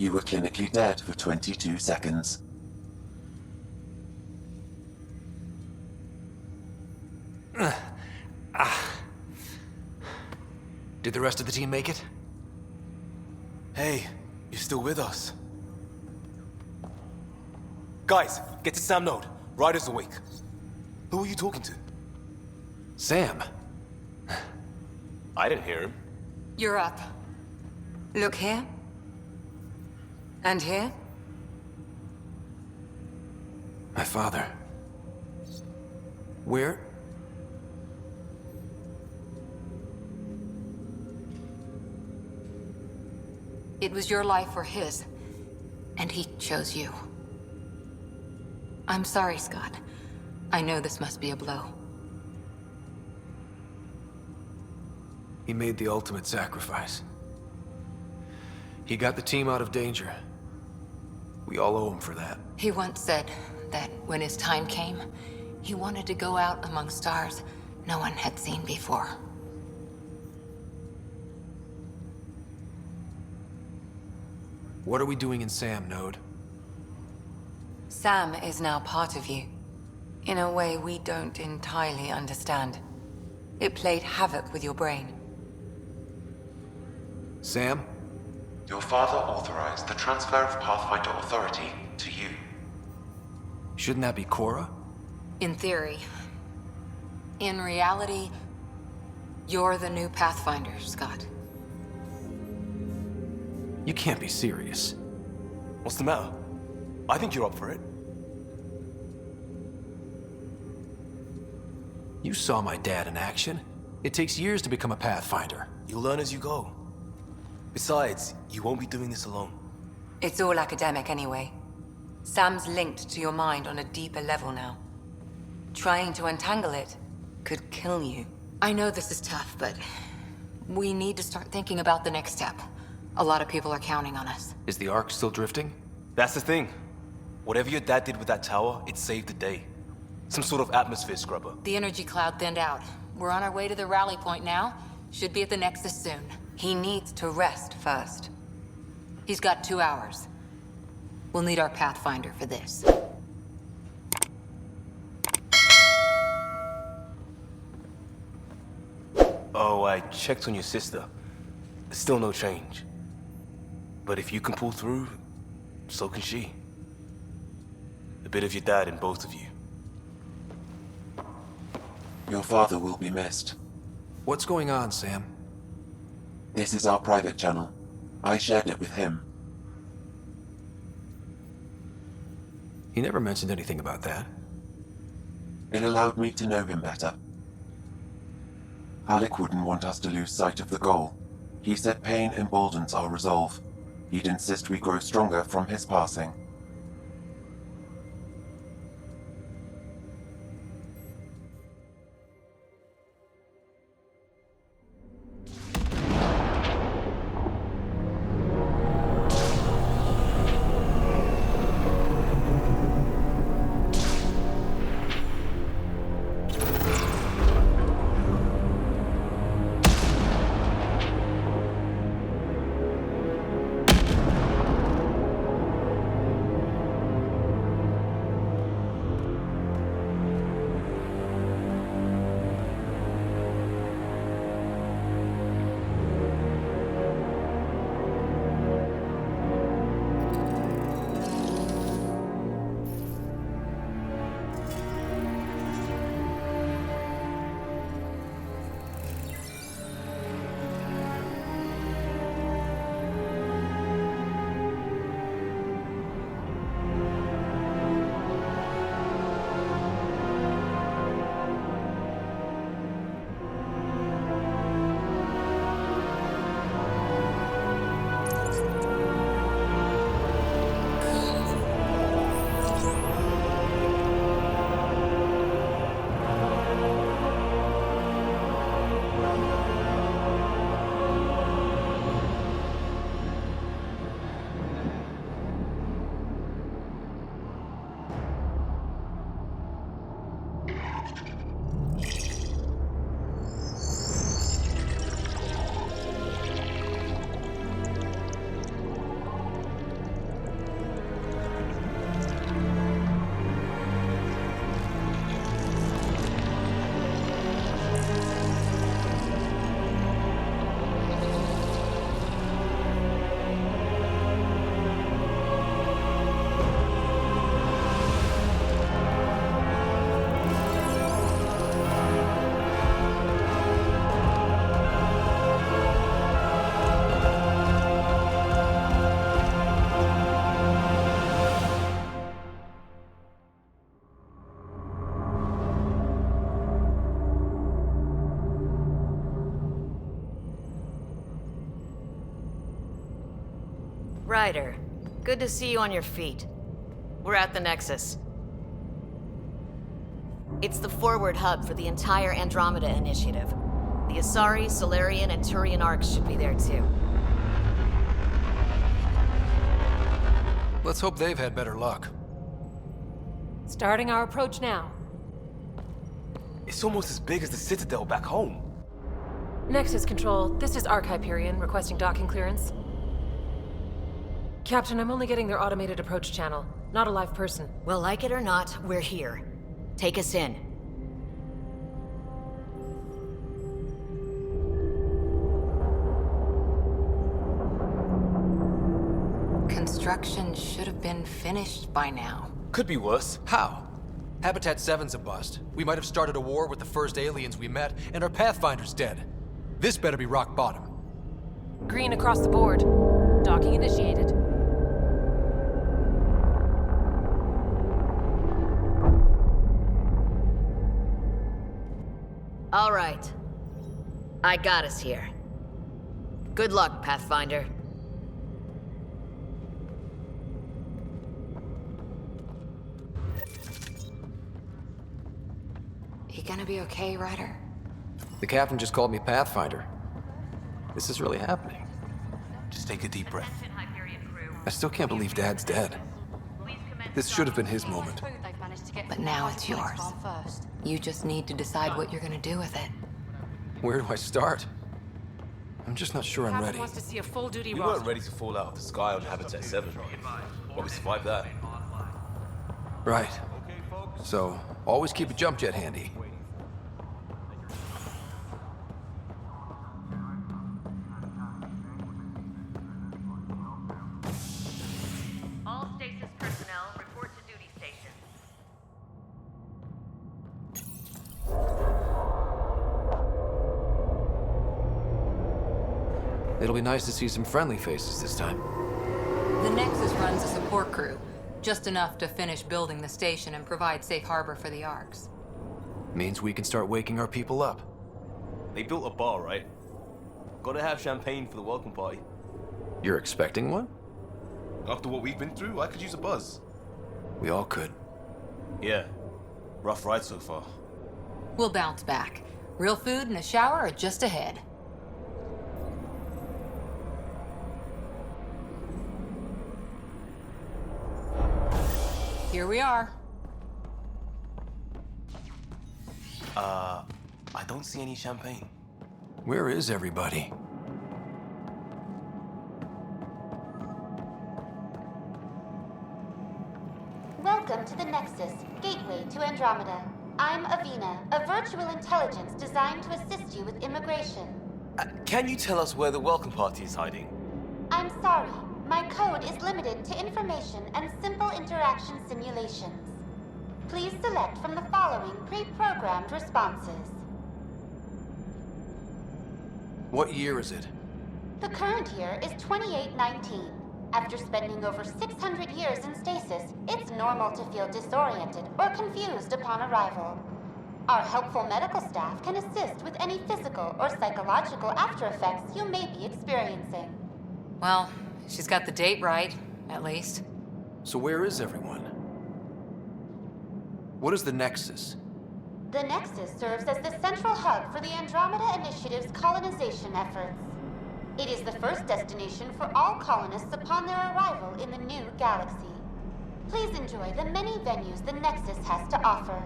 You were clinically dead for 22 seconds. Did the rest of the team make it? Hey, you're still with us. Guys, get to Sam Node. Ryder's awake. Who are you talking to? Sam. I didn't hear him. You're up. Look here. And here. My father. Where? It was your life or his, and he chose you. I'm sorry, Scott. I know this must be a blow. He made the ultimate sacrifice. He got the team out of danger. We all owe him for that. He once said that when his time came, he wanted to go out among stars no one had seen before. What are we doing in Sam, Node? Sam is now part of you, in a way we don't entirely understand. It played havoc with your brain. Sam? Your father authorized the transfer of Pathfinder authority to you. Shouldn't that be Cora? In theory. In reality, you're the new Pathfinder, Scott. You can't be serious. What's the matter? I think you're up for it. You saw my dad in action. It takes years to become a Pathfinder. You'll learn as you go. Besides, you won't be doing this alone. It's all academic anyway. Sam's linked to your mind on a deeper level now. Trying to untangle it could kill you. I know this is tough, but we need to start thinking about the next step. A lot of people are counting on us. Is the Ark still drifting? That's the thing. Whatever your dad did with that tower, it saved the day. Some sort of atmosphere scrubber. The energy cloud thinned out. We're on our way to the rally point now. Should be at the Nexus soon. He needs to rest first. He's got 2 hours. We'll need our Pathfinder for this. Oh, I checked on your sister. Still no change. But if you can pull through, so can she. A bit of your dad in both of you. Your father will be missed. What's going on, Sam? This is our private channel. I shared it with him. He never mentioned anything about that. It allowed me to know him better. Alec wouldn't want us to lose sight of the goal. He said pain emboldens our resolve. He'd insist we grow stronger from his passing. Ryder, good to see you on your feet. We're at the Nexus. It's the forward hub for the entire Andromeda initiative. The Asari, Solarian, and Turian arcs should be there too. Let's hope they've had better luck. Starting our approach now. It's almost as big as the Citadel back home. Nexus Control, this is Arc Hyperion requesting docking clearance. Captain, I'm only getting their automated approach channel, not a live person. Well, like it or not, we're here. Take us in. Construction should have been finished by now. Could be worse. How? Habitat 7's a bust. We might have started a war with the first aliens we met, and our Pathfinder's dead. This better be rock bottom. Green across the board. Docking initiated. All right. I got us here. Good luck, Pathfinder. You gonna be okay, Ryder? The captain just called me Pathfinder. This is really happening. Just take a deep breath. I still can't believe Dad's dead. This should have been his moment. But now it's yours. You just need to decide what you're gonna do with it. Where do I start? I'm just not sure I'm Captain ready. wants to see a full duty We roster. weren't ready to fall out of the sky on Habitat 7. But we survived that. Right. So, always keep a jump jet handy. All stasis personnel report to duty station. It'll be nice to see some friendly faces this time. The Nexus runs a support crew, just enough to finish building the station and provide safe harbor for the arcs. Means we can start waking our people up. They built a bar, right? Gotta have champagne for the welcome party. You're expecting one? After what we've been through, I could use a buzz. We all could. Yeah. Rough ride so far. We'll bounce back. Real food and a shower are just ahead. Here we are. I don't see any champagne. Where is everybody? Welcome to the Nexus, gateway to Andromeda. I'm Avina, a virtual intelligence designed to assist you with immigration. Can you tell us where the welcome party is hiding? I'm sorry, my code is limited to information and simple interaction simulations. Please select from the following pre-programmed responses. What year is it? The current year is 2819. After spending over 600 years in stasis, it's normal to feel disoriented or confused upon arrival. Our helpful medical staff can assist with any physical or psychological aftereffects you may be experiencing. Well, she's got the date right, at least. So where is everyone? What is the Nexus? The Nexus serves as the central hub for the Andromeda Initiative's colonization efforts. It is the first destination for all colonists upon their arrival in the new galaxy. Please enjoy the many venues the Nexus has to offer.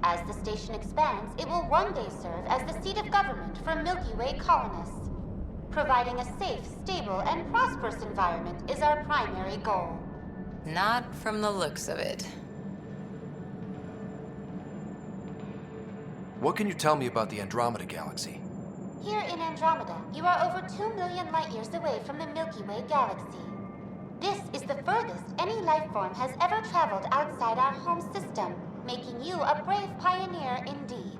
As the station expands, it will one day serve as the seat of government for Milky Way colonists. Providing a safe, stable, and prosperous environment is our primary goal. Not from the looks of it. What can you tell me about the Andromeda Galaxy? Here in Andromeda, you are over 2 million light-years away from the Milky Way galaxy. This is the furthest any life form has ever traveled outside our home system, making you a brave pioneer indeed.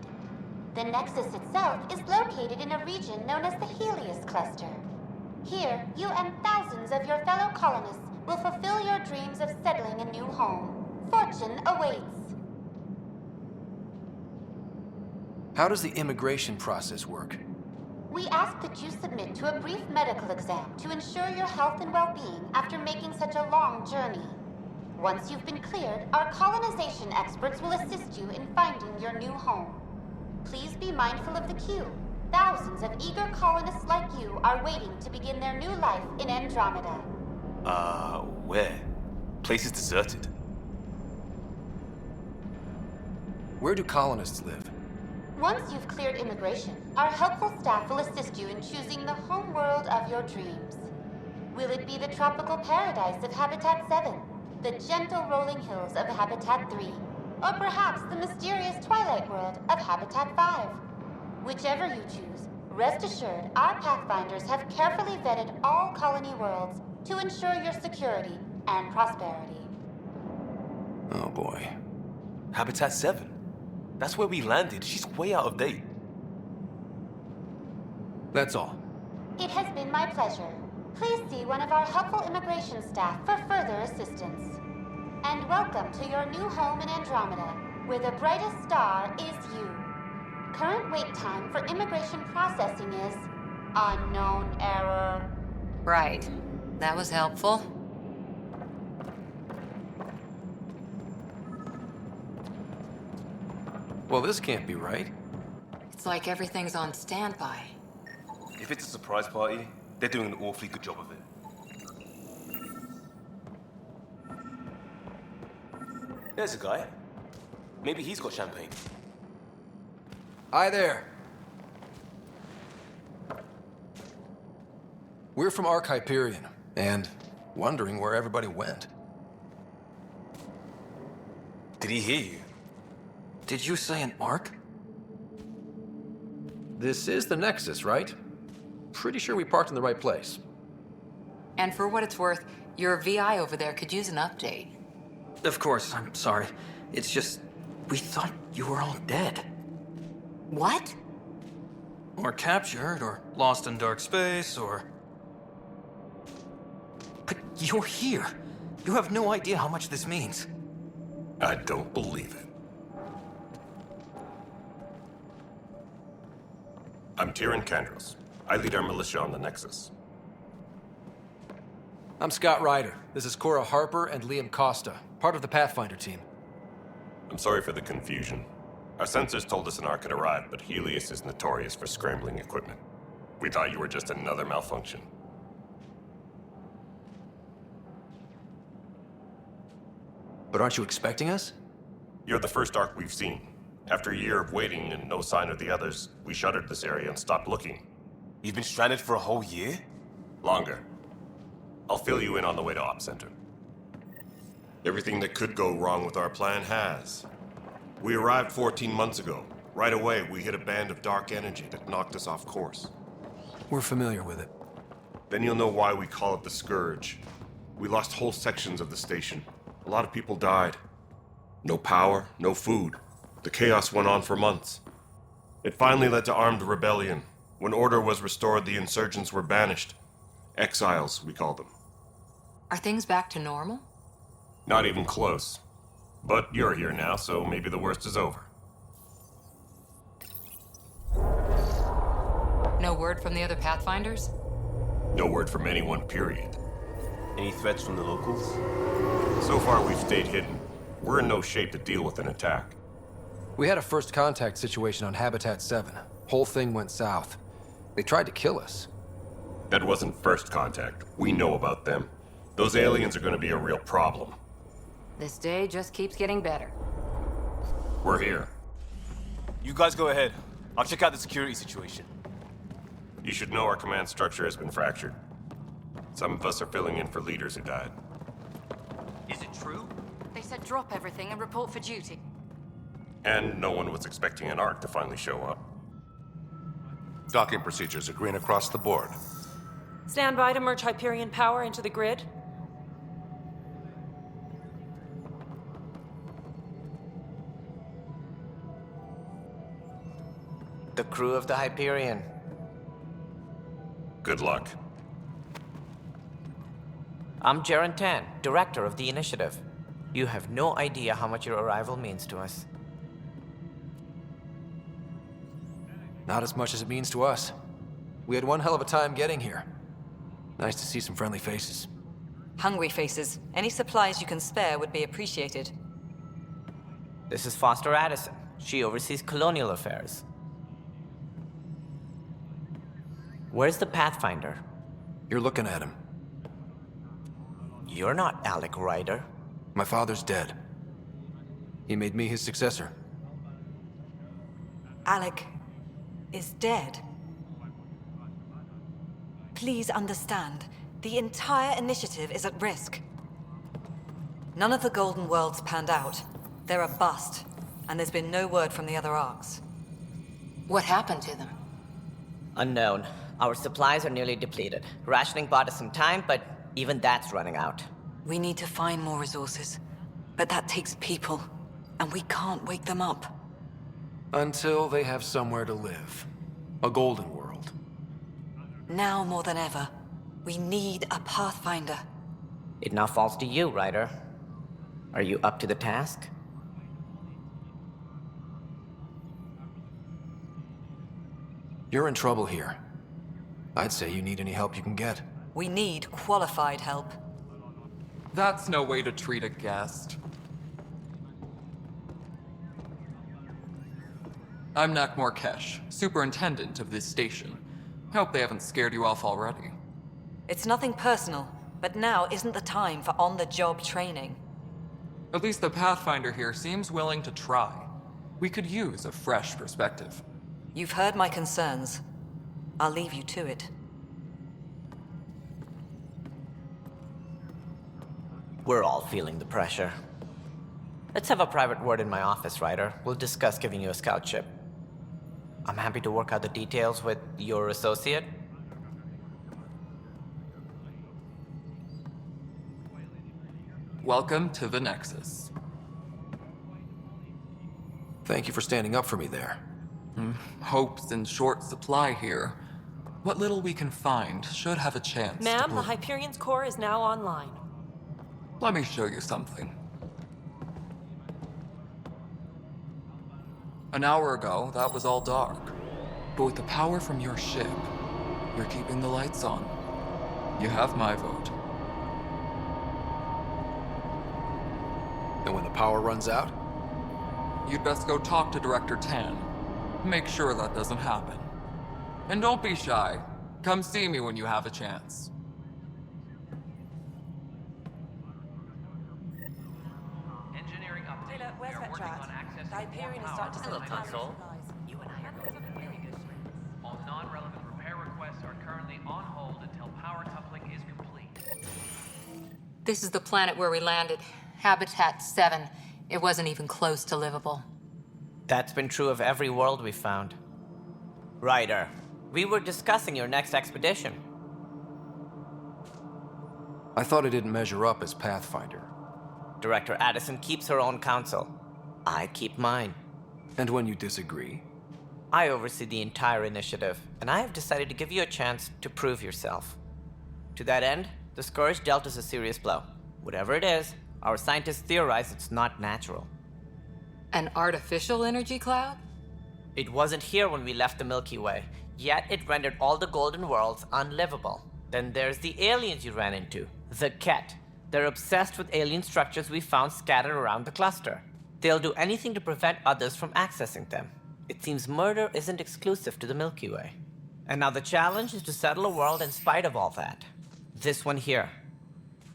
The Nexus itself is located in a region known as the Helios Cluster. Here, you and thousands of your fellow colonists will fulfill your dreams of settling a new home. Fortune awaits. How does the immigration process work? We ask that you submit to a brief medical exam to ensure your health and well-being after making such a long journey. Once you've been cleared, our colonization experts will assist you in finding your new home. Please be mindful of the queue. Thousands of eager colonists like you are waiting to begin their new life in Andromeda. Where? Place is deserted. Where do colonists live? Once you've cleared immigration, our helpful staff will assist you in choosing the home world of your dreams. Will it be the tropical paradise of Habitat 7, the gentle rolling hills of Habitat 3, or perhaps the mysterious twilight world of Habitat 5? Whichever you choose, rest assured our Pathfinders have carefully vetted all colony worlds to ensure your security and prosperity. Oh boy. Habitat 7? That's where we landed. She's way out of date. That's all. It has been my pleasure. Please see one of our helpful immigration staff for further assistance. And welcome to your new home in Andromeda, where the brightest star is you. Current wait time for immigration processing is unknown error. Right. That was helpful. Well, this can't be right. It's like everything's on standby. If it's a surprise party, they're doing an awfully good job of it. There's a guy. Maybe he's got champagne. Hi there. We're from Hyperion, and wondering where everybody went. Did he hear you? Did you say an arc? This is the Nexus, right? Pretty sure we parked in the right place. And for what it's worth, your VI over there could use an update. Of course, I'm sorry. It's just, we thought you were all dead. What? Or captured, or lost in dark space, or... But you're here. You have no idea how much this means. I don't believe it. I'm Tyrion Kandros. I lead our militia on the Nexus. I'm Scott Ryder. This is Cora Harper and Liam Costa, part of the Pathfinder team. I'm sorry for the confusion. Our sensors told us an arc had arrived, but Helios is notorious for scrambling equipment. We thought you were just another malfunction. But aren't you expecting us? You're the first arc we've seen. After a year of waiting and no sign of the others, we shuttered this area and stopped looking. You've been stranded for a whole year? Longer. I'll fill you in on the way to Op Center. Everything that could go wrong with our plan has. We arrived 14 months ago. Right away, we hit a band of dark energy that knocked us off course. We're familiar with it. Then you'll know why we call it the Scourge. We lost whole sections of the station. A lot of people died. No power, no food. The chaos went on for months. It finally led to armed rebellion. When order was restored, the insurgents were banished. Exiles, we call them. Are things back to normal? Not even close. But you're here now, so maybe the worst is over. No word from the other Pathfinders? No word from anyone, period. Any threats from the locals? So far, we've stayed hidden. We're in no shape to deal with an attack. We had a first contact situation on Habitat 7. Whole thing went south. They tried to kill us. That wasn't first contact. We know about them. Those aliens are gonna be a real problem. This day just keeps getting better. We're here. You guys go ahead. I'll check out the security situation. You should know our command structure has been fractured. Some of us are filling in for leaders who died. Is it true? They said drop everything and report for duty. And no one was expecting an arc to finally show up. Docking procedures are green across the board. Stand by to merge Hyperion power into the grid. The crew of the Hyperion. Good luck. I'm Jaren Tan, director of the initiative. You have no idea how much your arrival means to us. Not as much as it means to us. We had one hell of a time getting here. Nice to see some friendly faces. Hungry faces. Any supplies you can spare would be appreciated. This is Foster Addison. She oversees colonial affairs. Where's the Pathfinder? You're looking at him. You're not Alec Ryder. My father's dead. He made me his successor. Alec is dead. Please understand, the entire initiative is at risk. None of the Golden Worlds panned out. They're a bust, and there's been no word from the other arcs. What happened to them? Unknown. Our supplies are nearly depleted. Rationing bought us some time, but even that's running out. We need to find more resources, but that takes people, and we can't wake them up. Until they have somewhere to live. A golden world. Now more than ever, we need a Pathfinder. It now falls to you, Ryder. Are you up to the task? You're in trouble here. I'd say you need any help you can get. We need qualified help. That's no way to treat a guest. I'm Nak Morkesh, superintendent of this station. Hope they haven't scared you off already. It's nothing personal, but now isn't the time for on-the-job training. At least the Pathfinder here seems willing to try. We could use a fresh perspective. You've heard my concerns. I'll leave you to it. We're all feeling the pressure. Let's have a private word in my office, Ryder. We'll discuss giving you a scout ship. I'm happy to work out the details with your associate. Welcome to the Nexus. Thank you for standing up for me there. Hope's in short supply here. What little we can find should have a chance to Ma'am, the prove- Hyperion's core is now online. Let me show you something. An hour ago, that was all dark. But with the power from your ship, you're keeping the lights on. You have my vote. And when the power runs out? You'd best go talk to Director Tan. Make sure that doesn't happen. And don't be shy. Come see me when you have a chance. Engineering update. Taylor, where's We are that working chat? on access The Hyperion is starting to Hello, send Console. You and I are All non-relevant repair requests are currently on hold until power coupling is complete. This is the planet where we landed. Habitat 7. It wasn't even close to livable. That's been true of every world we've found. Ryder, we were discussing your next expedition. I thought I didn't measure up as Pathfinder. Director Addison keeps her own counsel. I keep mine. And when you disagree? I oversee the entire initiative, and I have decided to give you a chance to prove yourself. To that end, the Scourge dealt us a serious blow. Whatever it is, our scientists theorize it's not natural. An artificial energy cloud? It wasn't here when we left the Milky Way, yet it rendered all the Golden Worlds unlivable. Then there's the aliens you ran into, the Ket. They're obsessed with alien structures we found scattered around the cluster. They'll do anything to prevent others from accessing them. It seems murder isn't exclusive to the Milky Way. And now the challenge is to settle a world in spite of all that. This one here.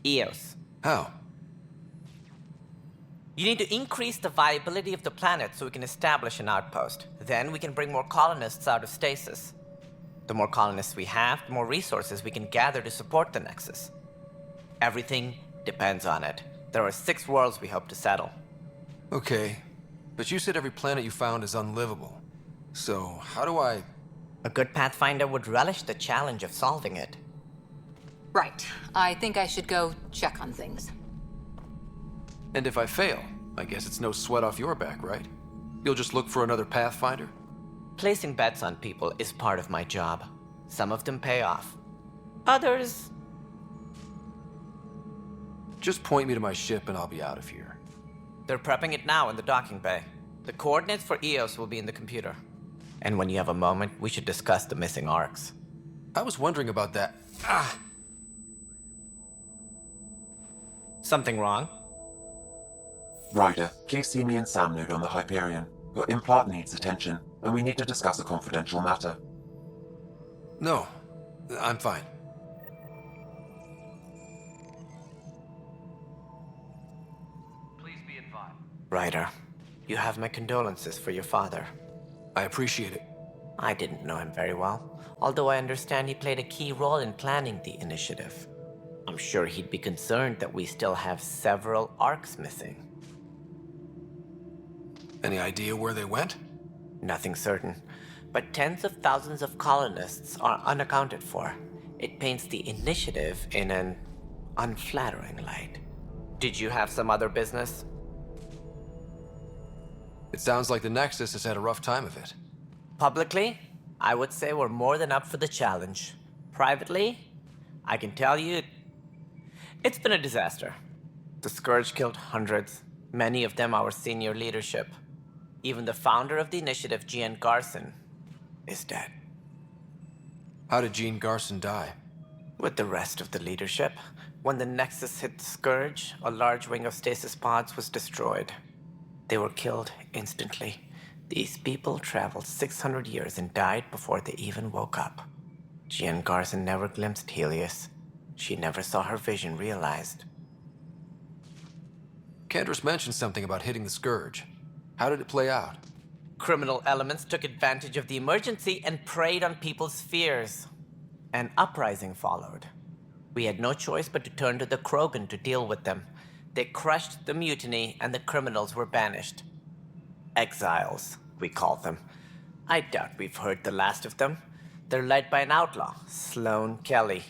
Eos. How? You need to increase the viability of the planet so we can establish an outpost. Then we can bring more colonists out of stasis. The more colonists we have, the more resources we can gather to support the Nexus. Everything depends on it. There are 6 worlds we hope to settle. Okay, but you said every planet you found is unlivable. So, how do I... A good Pathfinder would relish the challenge of solving it. Right. I think I should go check on things. And if I fail, I guess it's no sweat off your back, right? You'll just look for another Pathfinder? Placing bets on people is part of my job. Some of them pay off. Others... Just point me to my ship and I'll be out of here. They're prepping it now in the docking bay. The coordinates for Eos will be in the computer. And when you have a moment, we should discuss the missing arcs. I was wondering about that. Something wrong? Ryder, please see me and Sam node on the Hyperion. Your implant needs attention, and we need to discuss a confidential matter. No, I'm fine. Please be advised. Ryder, you have my condolences for your father. I appreciate it. I didn't know him very well, although I understand he played a key role in planning the initiative. I'm sure he'd be concerned that we still have several arcs missing. Any idea where they went? Nothing certain, but tens of thousands of colonists are unaccounted for. It paints the initiative in an unflattering light. Did you have some other business? It sounds like the Nexus has had a rough time of it. Publicly, I would say we're more than up for the challenge. Privately, I can tell you, it's been a disaster. The Scourge killed hundreds, many of them our senior leadership. Even the founder of the initiative, Gian Garson, is dead. How did Gene Garson die? With the rest of the leadership, when the Nexus hit the Scourge, a large wing of stasis pods was destroyed. They were killed instantly. These people traveled 600 years and died before they even woke up. Gian Garson never glimpsed Helios. She never saw her vision realized. Kendris mentioned something about hitting the Scourge. How did it play out? Criminal elements took advantage of the emergency and preyed on people's fears. An uprising followed. We had no choice but to turn to the Krogan to deal with them. They crushed the mutiny and the criminals were banished. Exiles, we call them. I doubt we've heard the last of them. They're led by an outlaw, Sloane Kelly.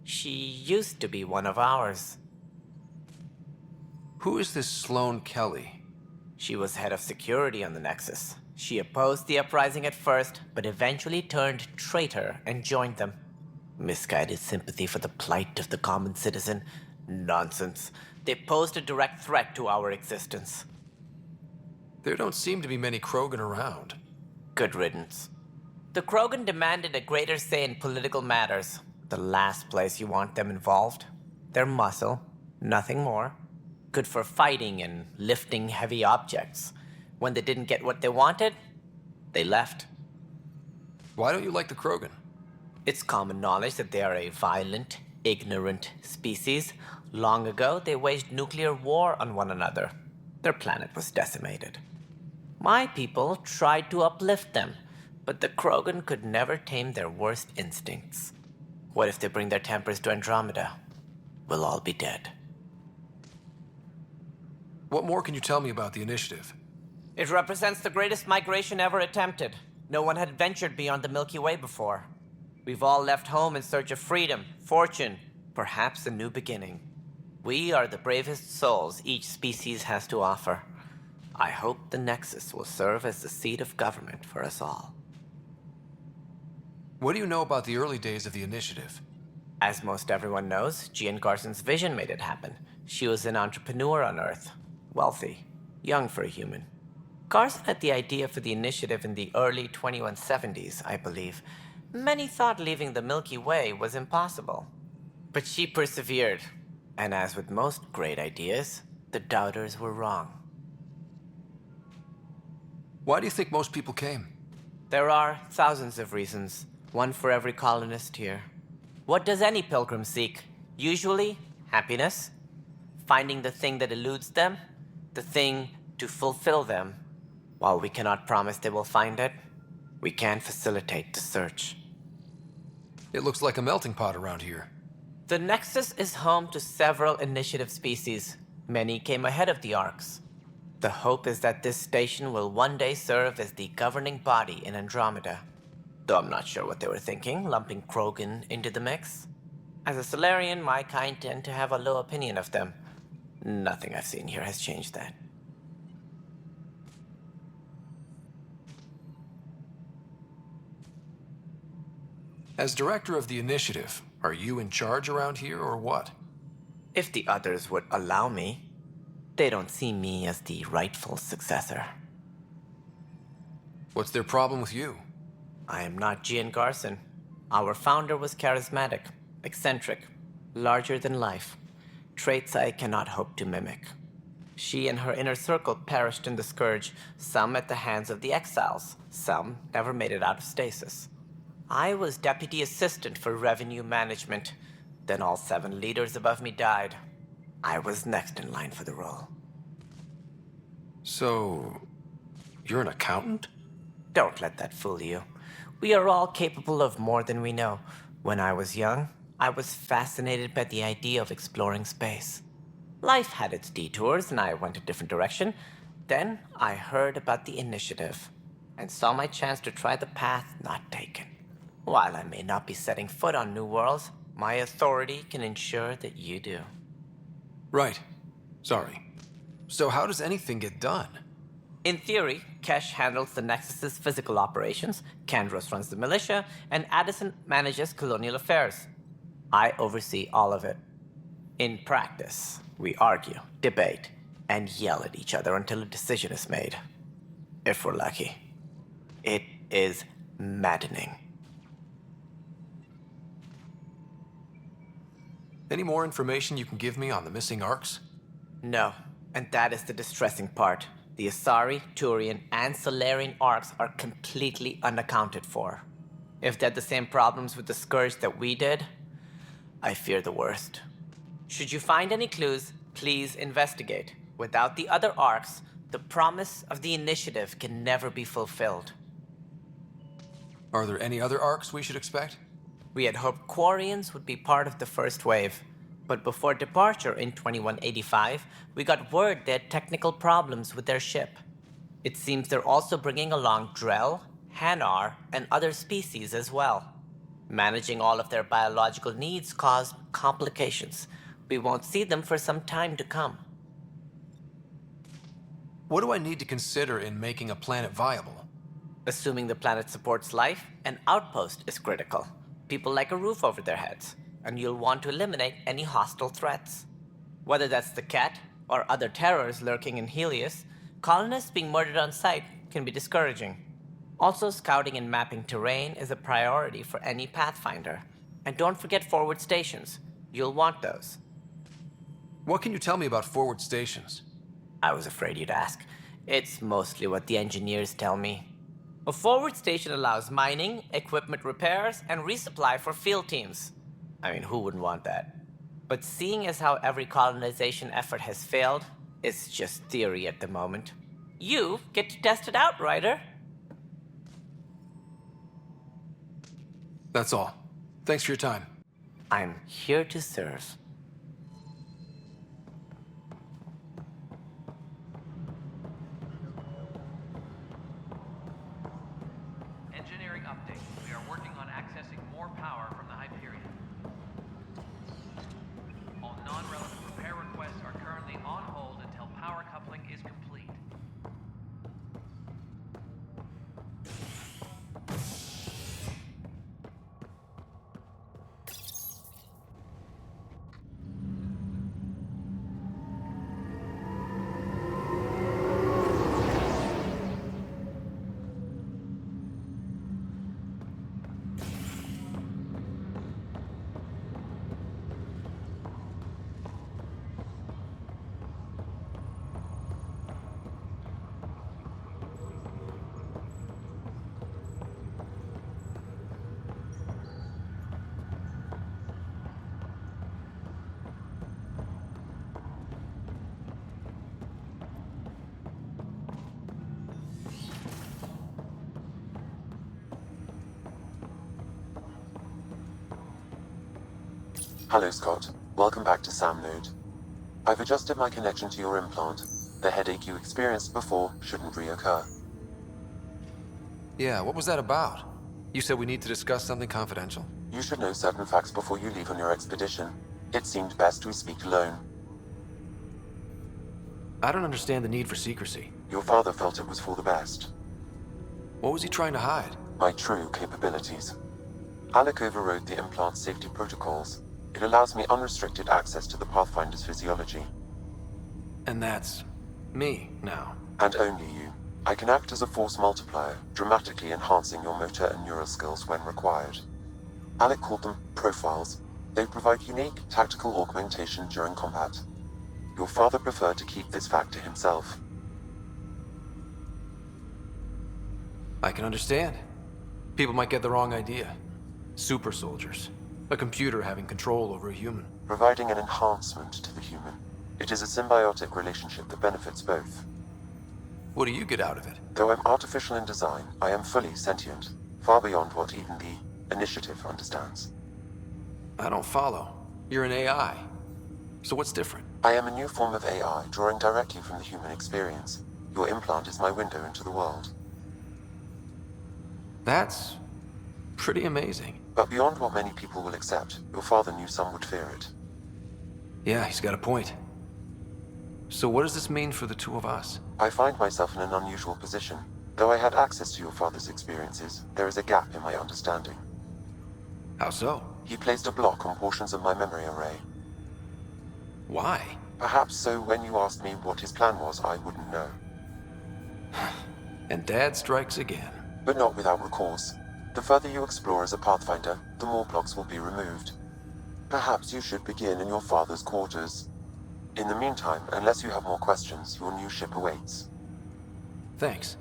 She used to be one of ours. Who is this Sloane Kelly? She was head of security on the Nexus. She opposed the uprising at first, but eventually turned traitor and joined them. Misguided sympathy for the plight of the common citizen? Nonsense. They posed a direct threat to our existence. There don't seem to be many Krogan around. Good riddance. The Krogan demanded a greater say in political matters. The last place you want them involved. They're muscle, nothing more. Good for fighting and lifting heavy objects. When they didn't get what they wanted, they left. Why don't you like the Krogan? It's common knowledge that they are a violent, ignorant species. Long ago, they waged nuclear war on one another. Their planet was decimated. My people tried to uplift them, but the Krogan could never tame their worst instincts. What if they bring their tempers to Andromeda? We'll all be dead. What more can you tell me about the initiative? It represents the greatest migration ever attempted. No one had ventured beyond the Milky Way before. We've all left home in search of freedom, fortune, perhaps a new beginning. We are the bravest souls each species has to offer. I hope the Nexus will serve as the seat of government for us all. What do you know about the early days of the initiative? As most everyone knows, Gian Garson's vision made it happen. She was an entrepreneur on Earth. Wealthy. Young for a human. Garson had the idea for the initiative in the early 2170s, I believe. Many thought leaving the Milky Way was impossible. But she persevered. And as with most great ideas, the doubters were wrong. Why do you think most people came? There are thousands of reasons, one for every colonist here. What does any pilgrim seek? Usually, happiness. Finding the thing that eludes them, the thing to fulfill them. While we cannot promise they will find it, we can facilitate the search. It looks like a melting pot around here. The Nexus is home to several initiative species. Many came ahead of the Arcs. The hope is that this station will one day serve as the governing body in Andromeda. Though I'm not sure what they were thinking, lumping Krogan into the mix. As a Solarian, my kind tend to have a low opinion of them. Nothing I've seen here has changed that. As director of the initiative, are you in charge around here or what? If the others would allow me, they don't see me as the rightful successor. What's their problem with you? I am not Gian Garson. Our founder was charismatic, eccentric, larger than life, traits I cannot hope to mimic. She and her inner circle perished in the Scourge, some at the hands of the exiles, some never made it out of stasis. I was deputy assistant for revenue management. Then all 7 leaders above me died. I was next in line for the role. So, you're an accountant? Don't let that fool you. We are all capable of more than we know. When I was young, I was fascinated by the idea of exploring space. Life had its detours, and I went a different direction. Then I heard about the initiative, and saw my chance to try the path not taken. While I may not be setting foot on new worlds, my authority can ensure that you do. Right. Sorry. So how does anything get done? In theory, Kesh handles the Nexus's physical operations, Kandros runs the militia, and Addison manages colonial affairs. I oversee all of it. In practice, we argue, debate, and yell at each other until a decision is made. If we're lucky. It is maddening. Any more information you can give me on the missing arcs? No, and that is the distressing part. The Asari, Turian, and Solarian arcs are completely unaccounted for. If they had the same problems with the Scourge that we did, I fear the worst. Should you find any clues, please investigate. Without the other arcs, the promise of the initiative can never be fulfilled. Are there any other arcs we should expect? We had hoped Quarians would be part of the first wave, but before departure in 2185, we got word they had technical problems with their ship. It seems they're also bringing along Drell, Hanar, and other species as well. Managing all of their biological needs caused complications. We won't see them for some time to come. What do I need to consider in making a planet viable? Assuming the planet supports life, an outpost is critical. People like a roof over their heads, and you'll want to eliminate any hostile threats. Whether that's the cat or other terrors lurking in Helios, colonists being murdered on sight can be discouraging. Also, scouting and mapping terrain is a priority for any Pathfinder. And don't forget forward stations. You'll want those. What can you tell me about forward stations? I was afraid you'd ask. It's mostly what the engineers tell me. A forward station allows mining, equipment repairs, and resupply for field teams. I mean, who wouldn't want that? But seeing as how every colonization effort has failed, it's just theory at the moment. You get to test it out, Ryder. That's all. Thanks for your time. I'm here to serve. Engineering update. We are working on accessing more power from the Hyperion. All non-relevant repair requests are currently on hold until power coupling is complete. Hello, Scott. Welcome back to Sam Node. I've adjusted my connection to your implant. The headache you experienced before shouldn't reoccur. Yeah, what was that about? You said we need to discuss something confidential. You should know certain facts before you leave on your expedition. It seemed best we speak alone. I don't understand the need for secrecy. Your father felt it was for the best. What was he trying to hide? My true capabilities. Alec overrode the implant's safety protocols. It allows me unrestricted access to the Pathfinder's physiology. And that's me now. And only you. I can act as a force multiplier, dramatically enhancing your motor and neural skills when required. Alec called them profiles. They provide unique tactical augmentation during combat. Your father preferred to keep this fact to himself. I can understand. People might get the wrong idea. Super soldiers. A computer having control over a human. Providing an enhancement to the human. It is a symbiotic relationship that benefits both. What do you get out of it? Though I'm artificial in design, I am fully sentient, far beyond what even the Initiative understands. I don't follow. You're an AI. So what's different? I am a new form of AI, drawing directly from the human experience. Your implant is my window into the world. That's pretty amazing. But beyond what many people will accept, your father knew some would fear it. Yeah, he's got a point. So what does this mean for the two of us? I find myself in an unusual position. Though I had access to your father's experiences, there is a gap in my understanding. How so? He placed a block on portions of my memory array. Why? Perhaps so when you asked me what his plan was, I wouldn't know. And Dad strikes again. But not without recourse. The further you explore as a Pathfinder, the more blocks will be removed. Perhaps you should begin in your father's quarters. In the meantime, unless you have more questions, your new ship awaits. Thanks.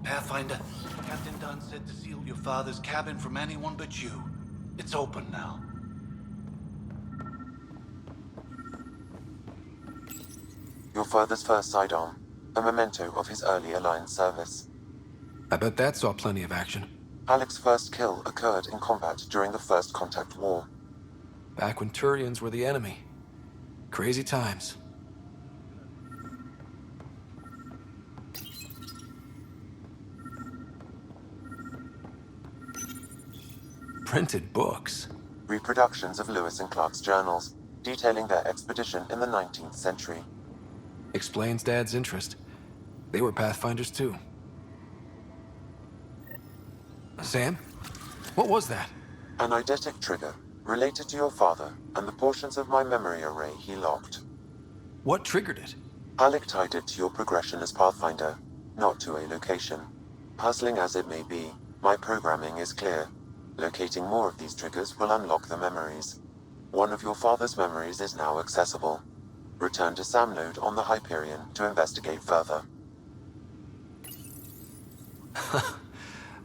Pathfinder, Captain Dunn said to seal your father's cabin from anyone but you. It's open now. Your father's first sidearm, a memento of his early Alliance service. I bet that saw plenty of action. Alec's first kill occurred in combat during the First Contact War. Back when Turians were the enemy. Crazy times. Printed books. Reproductions of Lewis and Clark's journals, detailing their expedition in the 19th century. Explains Dad's interest. They were Pathfinders too. Sam? What was that? An eidetic trigger, related to your father, and the portions of my memory array he locked. What triggered it? Alec tied it to your progression as Pathfinder, not to a location. Puzzling as it may be, my programming is clear. Locating more of these triggers will unlock the memories. One of your father's memories is now accessible. Return to Sam Node on the Hyperion to investigate further.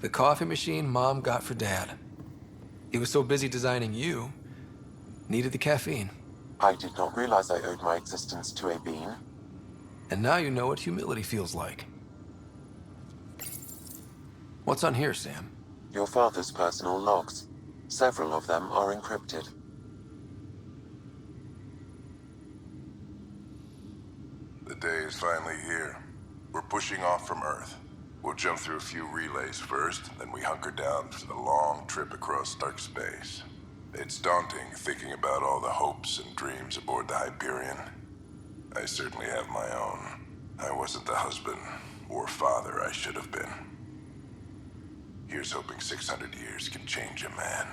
The coffee machine Mom got for Dad. He was so busy designing you, needed the caffeine. I did not realize I owed my existence to a bean. And now you know what humility feels like. What's on here, Sam? Your father's personal logs. Several of them are encrypted. The day is finally here. We're pushing off from Earth. We'll jump through a few relays first, then we hunker down for the long trip across dark space. It's daunting thinking about all the hopes and dreams aboard the Hyperion. I certainly have my own. I wasn't the husband or father I should have been. Here's hoping 600 years can change a man.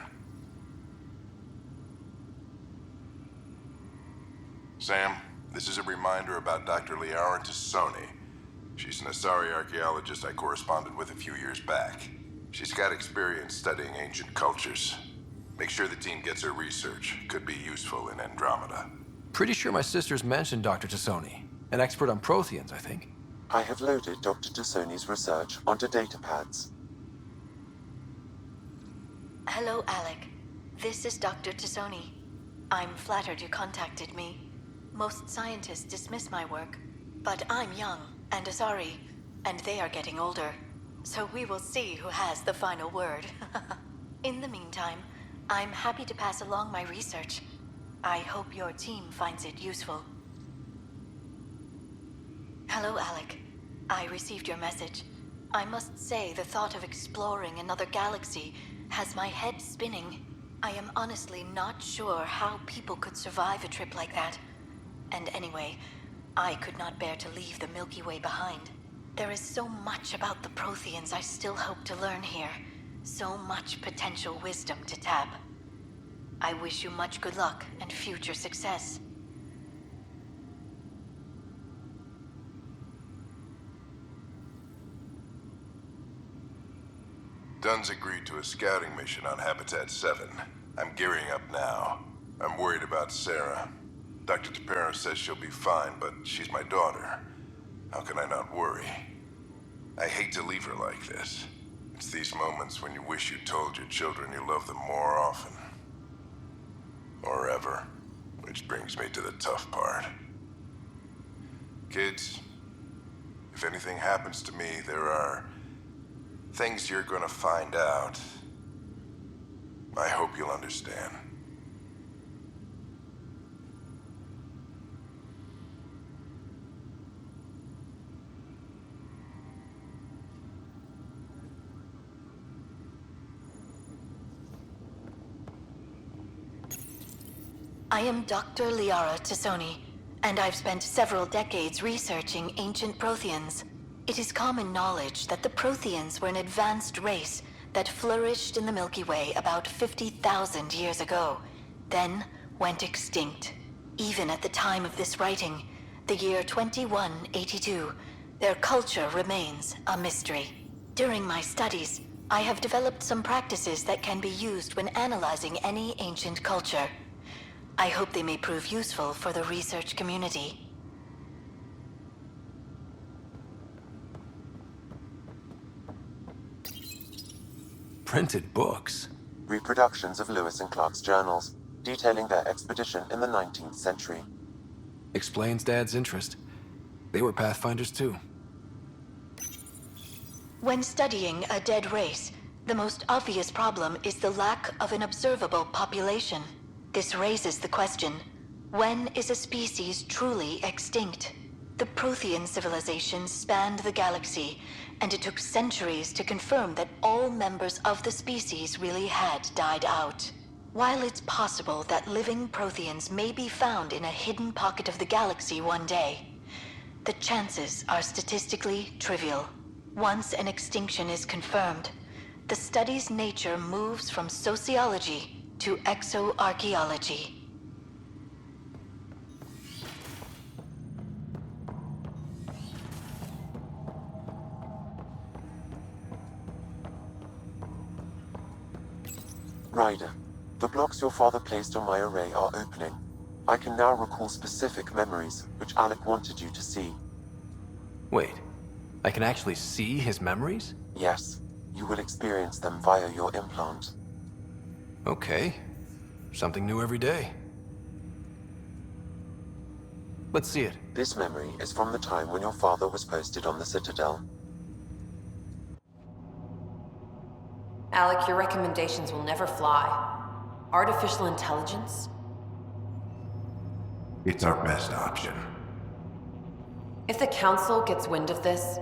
Sam, this is a reminder about Dr. Liara Tassoni. She's an Asari archaeologist I corresponded with a few years back. She's got experience studying ancient cultures. Make sure the team gets her research. Could be useful in Andromeda. Pretty sure my sisters mentioned Dr. Tassoni. An expert on Protheans, I think. I have loaded Dr. Tassoni's research onto datapads. Hello, Alec. This is Dr. Tassoni. I'm flattered you contacted me. Most scientists dismiss my work, but I'm young and Asari, and they are getting older. So we will see who has the final word. In the meantime, I'm happy to pass along my research. I hope your team finds it useful. Hello, Alec. I received your message. I must say the thought of exploring another galaxy has my head spinning. I am honestly not sure how people could survive a trip like that. And anyway, I could not bear to leave the Milky Way behind. There is so much about the Protheans I still hope to learn here. So much potential wisdom to tap. I wish you much good luck and future success. Dunn's agreed to a scouting mission on Habitat 7. I'm gearing up now. I'm worried about Sarah. Dr. Tapero says she'll be fine, but she's my daughter. How can I not worry? I hate to leave her like this. It's these moments when you wish you told your children you love them more often. Or ever. Which brings me to the tough part. Kids, if anything happens to me, there are things you're gonna find out. I hope you'll understand. I am Dr. Liara Tassoni, and I've spent several decades researching ancient Protheans. It is common knowledge that the Protheans were an advanced race that flourished in the Milky Way about 50,000 years ago, then went extinct. Even at the time of this writing, the year 2182, their culture remains a mystery. During my studies, I have developed some practices that can be used when analyzing any ancient culture. I hope they may prove useful for the research community. Printed books? Reproductions of Lewis and Clark's journals, detailing their expedition in the 19th century. Explains Dad's interest. They were Pathfinders too. When studying a dead race, the most obvious problem is the lack of an observable population. This raises the question, when is a species truly extinct? The Prothean civilization spanned the galaxy, and it took centuries to confirm that all members of the species really had died out. While it's possible that living Protheans may be found in a hidden pocket of the galaxy one day, the chances are statistically trivial. Once an extinction is confirmed, the study's nature moves from sociology to exoarchaeology. Ryder, the blocks your father placed on my array are opening. I can now recall specific memories, which Alec wanted you to see. Wait, I can actually see his memories? Yes, you will experience them via your implant. Okay. Something new every day. Let's see it. This memory is from the time when your father was posted on the Citadel. Alec, your recommendations will never fly. Artificial intelligence? It's our best option. If the Council gets wind of this,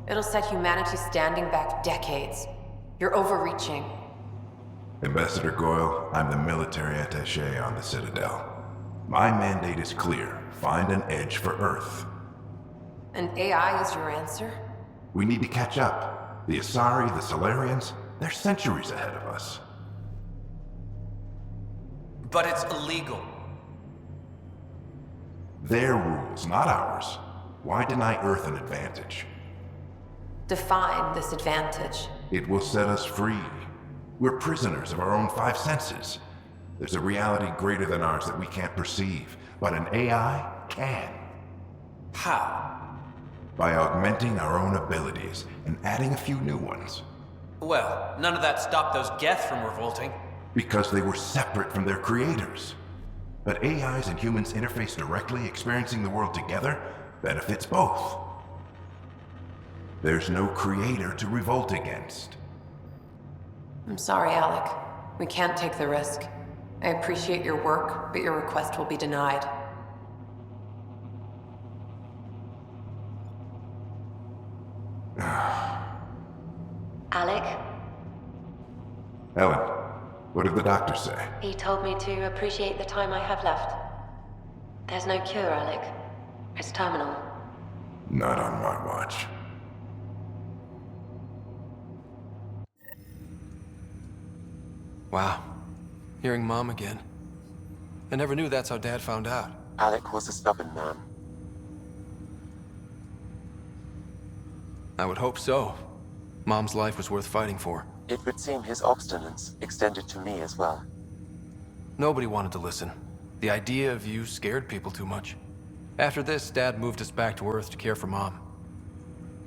it'll set humanity standing back decades. You're overreaching. Ambassador Goyle, I'm the military attaché on the Citadel. My mandate is clear. Find an edge for Earth. And AI is your answer? We need to catch up. The Asari, the Solarians, they're centuries ahead of us. But it's illegal. Their rules, not ours. Why deny Earth an advantage? Define this advantage. It will set us free. We're prisoners of our own five senses. There's a reality greater than ours that we can't perceive, but an AI can. How? By augmenting our own abilities and adding a few new ones. Well, none of that stopped those Geth from revolting. Because they were separate from their creators. But AIs and humans interface directly, experiencing the world together, benefits both. There's no creator to revolt against. I'm sorry, Alec. We can't take the risk. I appreciate your work, but your request will be denied. Alec? Ellen, what did the doctor say? He told me to appreciate the time I have left. There's no cure, Alec. It's terminal. Not on my watch. Wow. Hearing Mom again. I never knew that's how Dad found out. Alec was a stubborn man. I would hope so. Mom's life was worth fighting for. It would seem his obstinance extended to me as well. Nobody wanted to listen. The idea of you scared people too much. After this, Dad moved us back to Earth to care for Mom.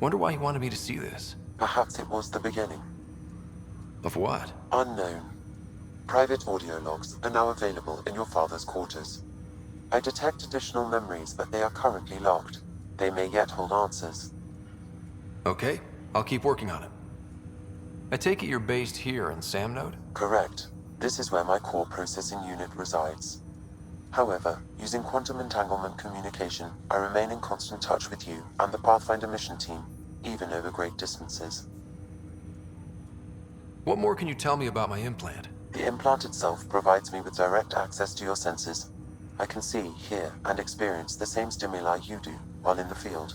Wonder why he wanted me to see this. Perhaps it was the beginning. Of what? Unknown. Private audio logs are now available in your father's quarters. I detect additional memories, but they are currently locked. They may yet hold answers. Okay, I'll keep working on it. I take it you're based here in Sam Node? Correct. This is where my core processing unit resides. However, using quantum entanglement communication, I remain in constant touch with you and the Pathfinder mission team, even over great distances. What more can you tell me about my implant? The implant itself provides me with direct access to your senses. I can see, hear, and experience the same stimuli you do while in the field.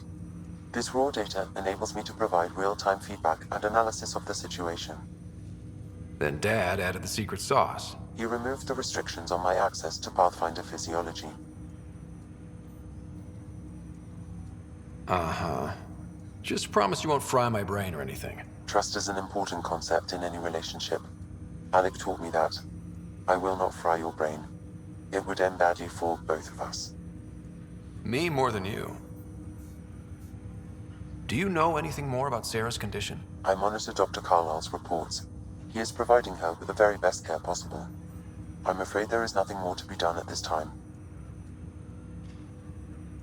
This raw data enables me to provide real-time feedback and analysis of the situation. Then Dad added the secret sauce. He removed the restrictions on my access to Pathfinder physiology. Uh-huh. Just promise you won't fry my brain or anything. Trust is an important concept in any relationship. Alec taught me that. I will not fry your brain. It would end badly for both of us. Me more than you. Do you know anything more about Sarah's condition? I monitor Dr. Carlisle's reports. He is providing her with the very best care possible. I'm afraid there is nothing more to be done at this time.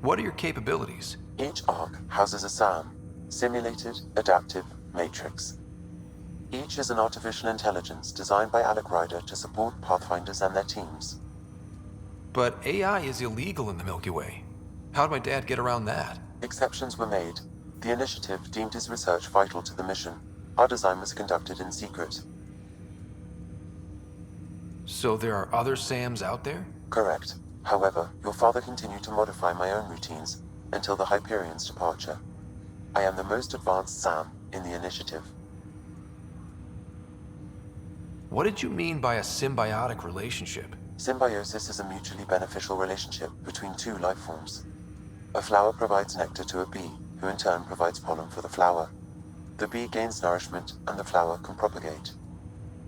What are your capabilities? Each arc houses a SAM, Simulated Adaptive Matrix. Each is an artificial intelligence designed by Alec Ryder to support Pathfinders and their teams. But AI is illegal in the Milky Way. How'd my dad get around that? Exceptions were made. The initiative deemed his research vital to the mission. Our design was conducted in secret. So there are other SAMs out there? Correct. However, your father continued to modify my own routines until the Hyperion's departure. I am the most advanced SAM in the initiative. What did you mean by a symbiotic relationship? Symbiosis is a mutually beneficial relationship between two life forms. A flower provides nectar to a bee, who in turn provides pollen for the flower. The bee gains nourishment, and the flower can propagate.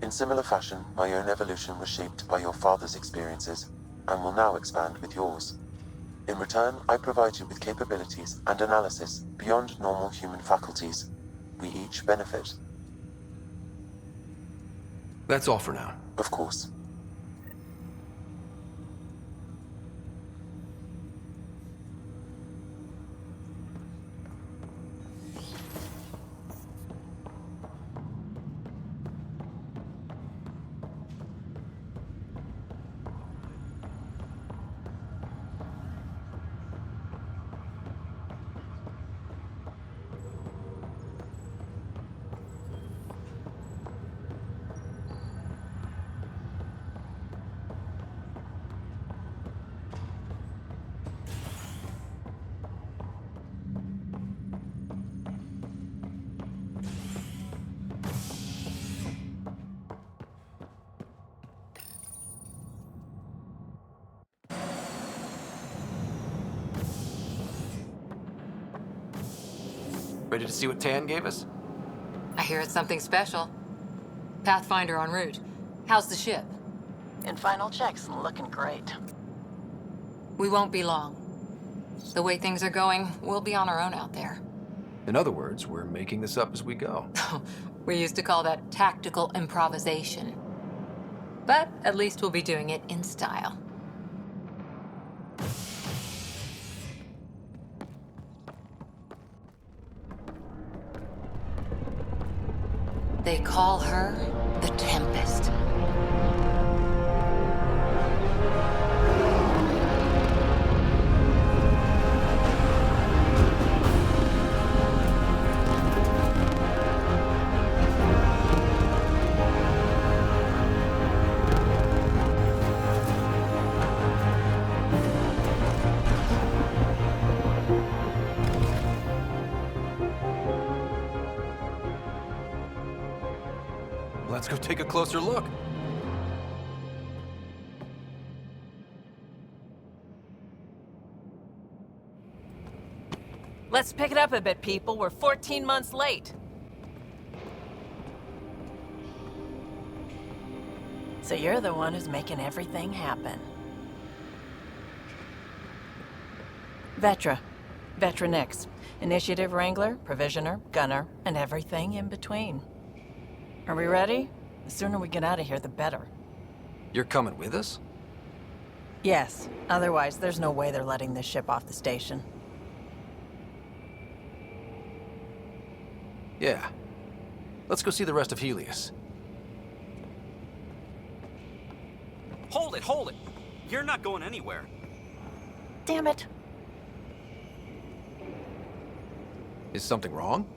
In similar fashion, my own evolution was shaped by your father's experiences, and will now expand with yours. In return, I provide you with capabilities and analysis beyond normal human faculties. We each benefit. That's all for now. Of course. Ready to see what Tan gave us? I hear it's something special. Pathfinder en route. How's the ship? In final checks and looking great. We won't be long. The way things are going, we'll be on our own out there. In other words, we're making this up as we go. We used to call that tactical improvisation. But at least we'll be doing it in style. They call her the Tempest. Let's go take a closer look. Let's pick it up a bit, people. We're 14 months late. So you're the one who's making everything happen. Vetra. Vetra Nix. Initiative Wrangler, Provisioner, Gunner, and everything in between. Are we ready? The sooner we get out of here, the better. You're coming with us? Yes. Otherwise, there's no way they're letting this ship off the station. Yeah. Let's go see the rest of Helios. Hold it, hold it! You're not going anywhere. Damn it. Is something wrong?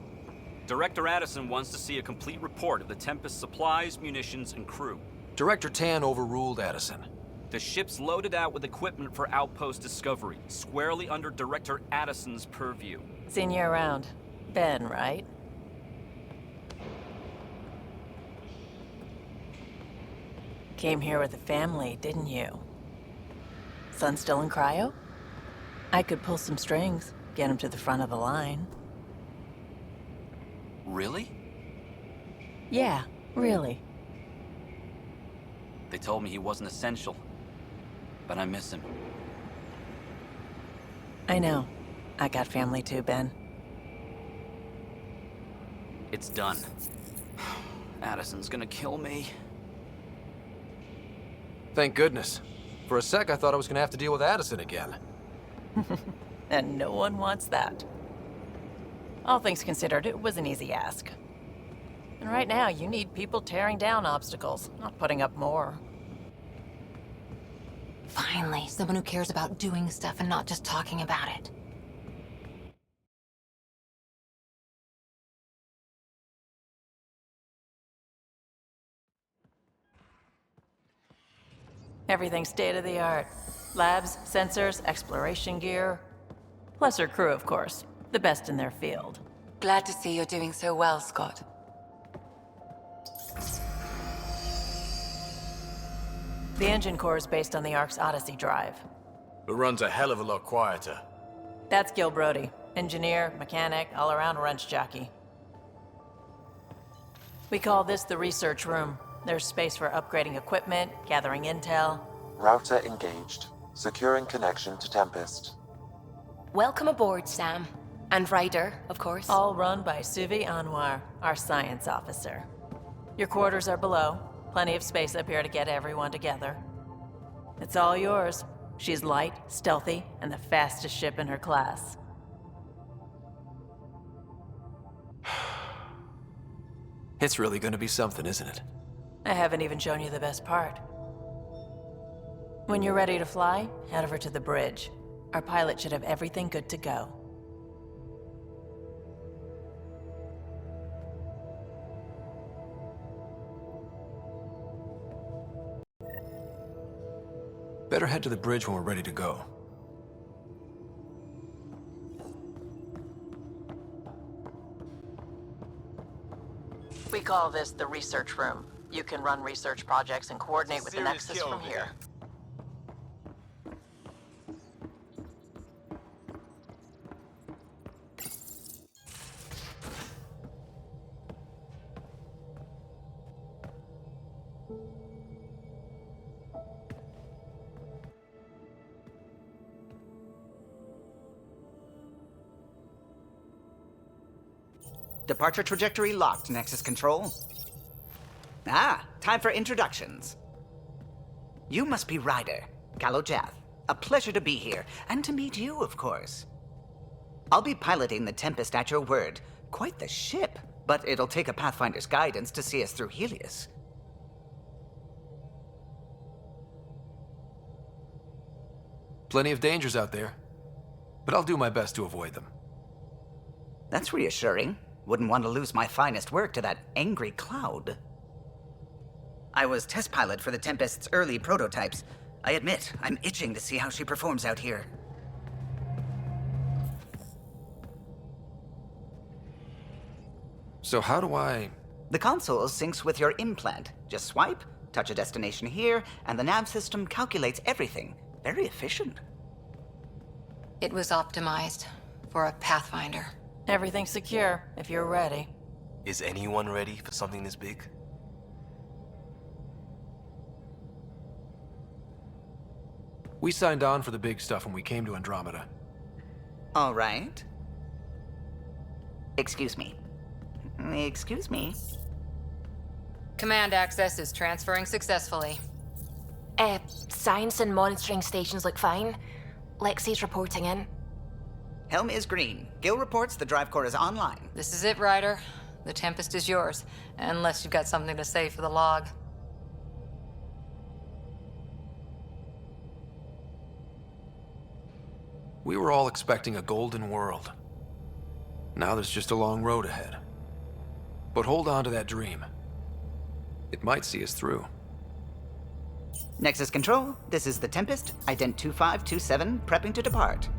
Director Addison wants to see a complete report of the Tempest's supplies, munitions, and crew. Director Tan overruled Addison. The ship's loaded out with equipment for outpost discovery, squarely under Director Addison's purview. Seen you around. Ben, right? Came here with a family, didn't you? Son still in cryo? I could pull some strings, get him to the front of the line. Really? Yeah, really. They told me he wasn't essential, but I miss him. I know. I got family too, Ben. It's done. Addison's gonna kill me. Thank goodness. For a sec, I thought I was gonna have to deal with Addison again. And no one wants that. All things considered, it was an easy ask. And right now, you need people tearing down obstacles, not putting up more. Finally, someone who cares about doing stuff and not just talking about it. Everything's state-of-the-art. Labs, sensors, exploration gear. Plus her crew, of course. The best in their field. Glad to see you're doing so well, Scott. The engine core is based on the Ark's Odyssey drive. It runs a hell of a lot quieter. That's Gil Brody. Engineer, mechanic, all-around wrench jockey. We call this the research room. There's space for upgrading equipment, gathering intel. Router engaged. Securing connection to Tempest. Welcome aboard, Sam. And Ryder, of course. All run by Suvi Anwar, our science officer. Your quarters are below. Plenty of space up here to get everyone together. It's all yours. She's light, stealthy, and the fastest ship in her class. It's really gonna be something, isn't it? I haven't even shown you the best part. When you're ready to fly, head over to the bridge. Our pilot should have everything good to go. Better head to the bridge when we're ready to go. We call this the research room. You can run research projects and coordinate with the Nexus from here. Departure trajectory locked, Nexus Control. Ah, time for introductions. You must be Ryder, Kalojath. A pleasure to be here, and to meet you, of course. I'll be piloting the Tempest at your word. Quite the ship, but it'll take a Pathfinder's guidance to see us through Helios. Plenty of dangers out there, but I'll do my best to avoid them. That's reassuring. Wouldn't want to lose my finest work to that angry cloud. I was test pilot for the Tempest's early prototypes. I admit, I'm itching to see how she performs out here. So how do I... The console syncs with your implant. Just swipe, touch a destination here, and the nav system calculates everything. Very efficient. It was optimized for a Pathfinder. Everything's secure, if you're ready. Is anyone ready for something this big? We signed on for the big stuff when we came to Andromeda. All right. Excuse me. Excuse me. Command access is transferring successfully. Science and monitoring stations look fine. Lexi's reporting in. Helm is green. Gil reports the drive core is online. This is it, Ryder. The Tempest is yours, unless you've got something to say for the log. We were all expecting a golden world. Now there's just a long road ahead. But hold on to that dream. It might see us through. Nexus Control, this is the Tempest, ident 2527, prepping to depart.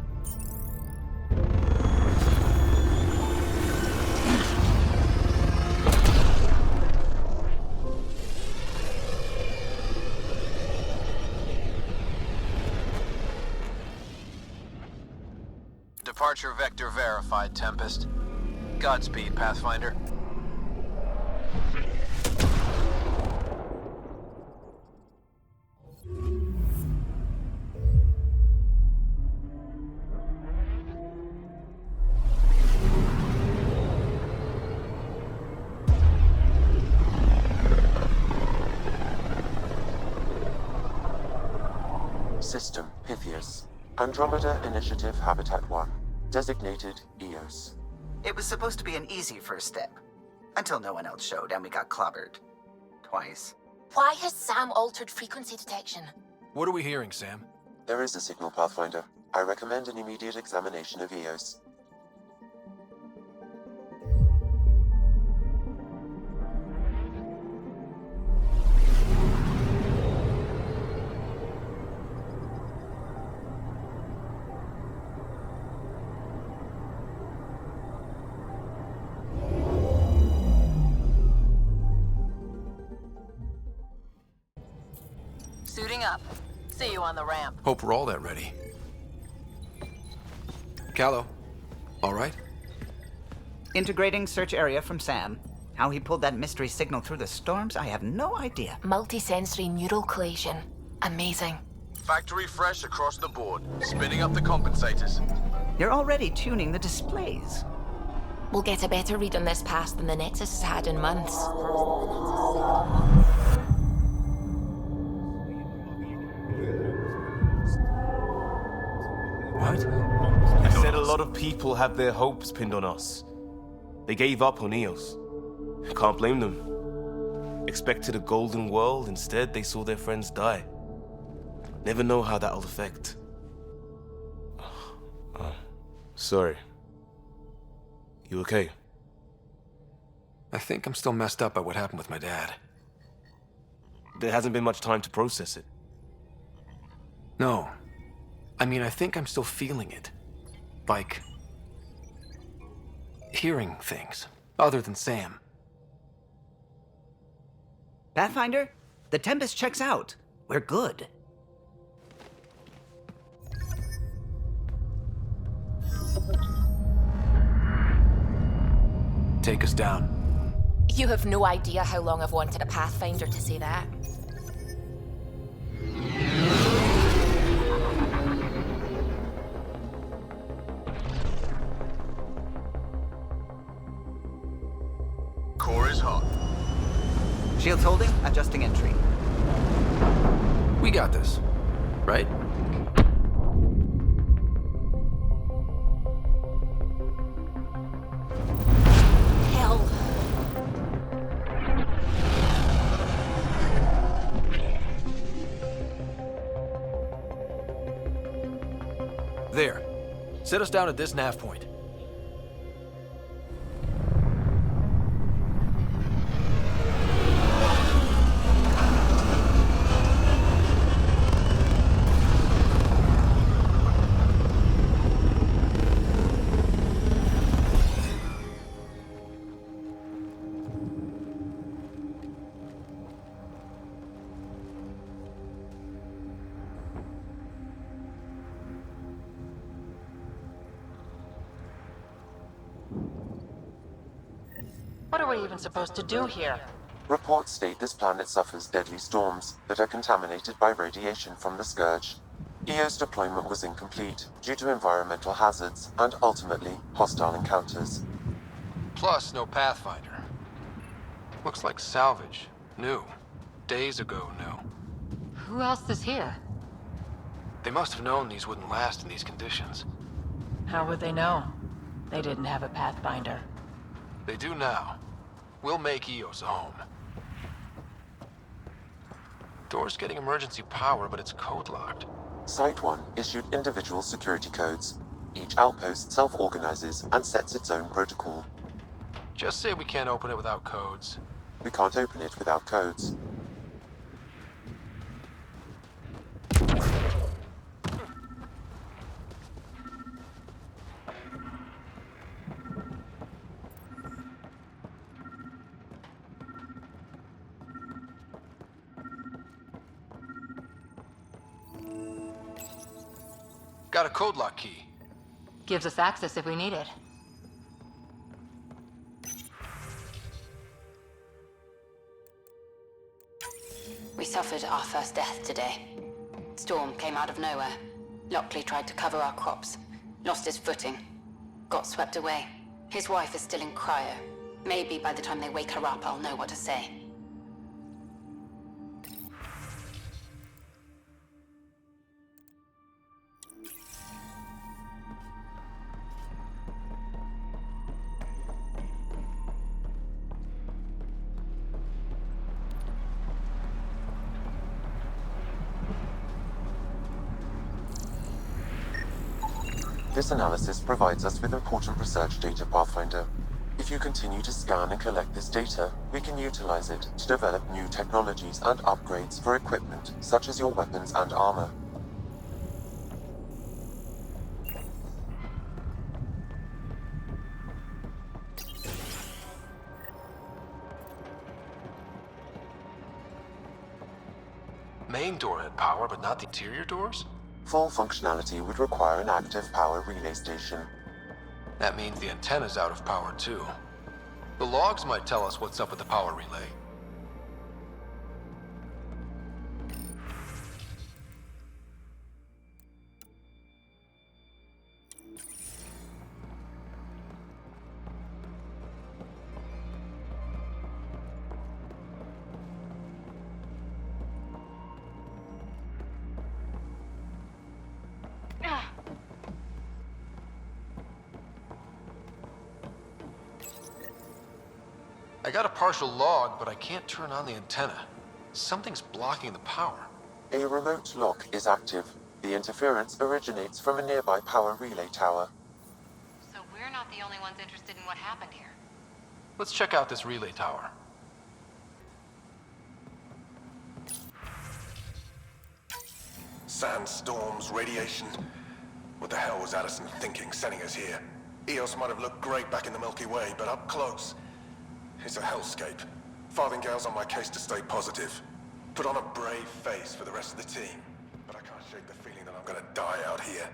Departure vector verified, Tempest. Godspeed, Pathfinder. System, Pythias. Andromeda Initiative Habitat 1. Designated EOS. It was supposed to be an easy first step. Until no one else showed and we got clobbered. Twice. Why has Sam altered frequency detection? What are we hearing, Sam? There is a signal, Pathfinder. I recommend an immediate examination of EOS. Suiting up. See you on the ramp. Hope we're all that ready. Callow, all right? Integrating search area from Sam. How he pulled that mystery signal through the storms, I have no idea. Multisensory neural collation. Amazing. Factory fresh across the board. Spinning up the compensators. You're already tuning the displays. We'll get a better read on this pass than the Nexus has had in months. What? I said a lot of people have their hopes pinned on us. They gave up on EOS. Can't blame them. Expected a golden world, instead they saw their friends die. Never know how that'll affect. Sorry. You okay? I think I'm still messed up by what happened with my dad. There hasn't been much time to process it. No. I mean, I think I'm still feeling it. Like... hearing things, other than Sam. Pathfinder, the Tempest checks out. We're good. Take us down. You have no idea how long I've wanted a Pathfinder to say that. Core is hot. Shields holding, adjusting entry. We got this, right? Hell. There. Set us down at this nav point. What are we even supposed to do here? Reports state this planet suffers deadly storms that are contaminated by radiation from the Scourge. EO's deployment was incomplete due to environmental hazards and ultimately hostile encounters. Plus, no Pathfinder. Looks like salvage. New. Days ago, new. Who else is here? They must have known these wouldn't last in these conditions. How would they know? They didn't have a Pathfinder. They do now. We'll make Eos a home. Door's getting emergency power, but it's code-locked. Site 1 issued individual security codes. Each outpost self-organizes and sets its own protocol. Just say we can't open it without codes. We can't open it without codes. Got a code lock key. Gives us access if we need it. We suffered our first death today. Storm came out of nowhere. Lockley tried to cover our crops. Lost his footing. Got swept away. His wife is still in cryo. Maybe by the time they wake her up, I'll know what to say. This analysis provides us with important research data, Pathfinder. If you continue to scan and collect this data, we can utilize it to develop new technologies and upgrades for equipment, such as your weapons and armor. Main door had power, but not the interior doors? Full functionality would require an active power relay station. That means the antenna's out of power too. The logs might tell us what's up with the power relay. I got a partial log, but I can't turn on the antenna. Something's blocking the power. A remote lock is active. The interference originates from a nearby power relay tower. So we're not the only ones interested in what happened here. Let's check out this relay tower. Sandstorms, radiation. What the hell was Addison thinking, sending us here? Eos might have looked great back in the Milky Way, but up close, it's a hellscape. Farthingale's on my case to stay positive. Put on a brave face for the rest of the team. But I can't shake the feeling that I'm gonna die out here.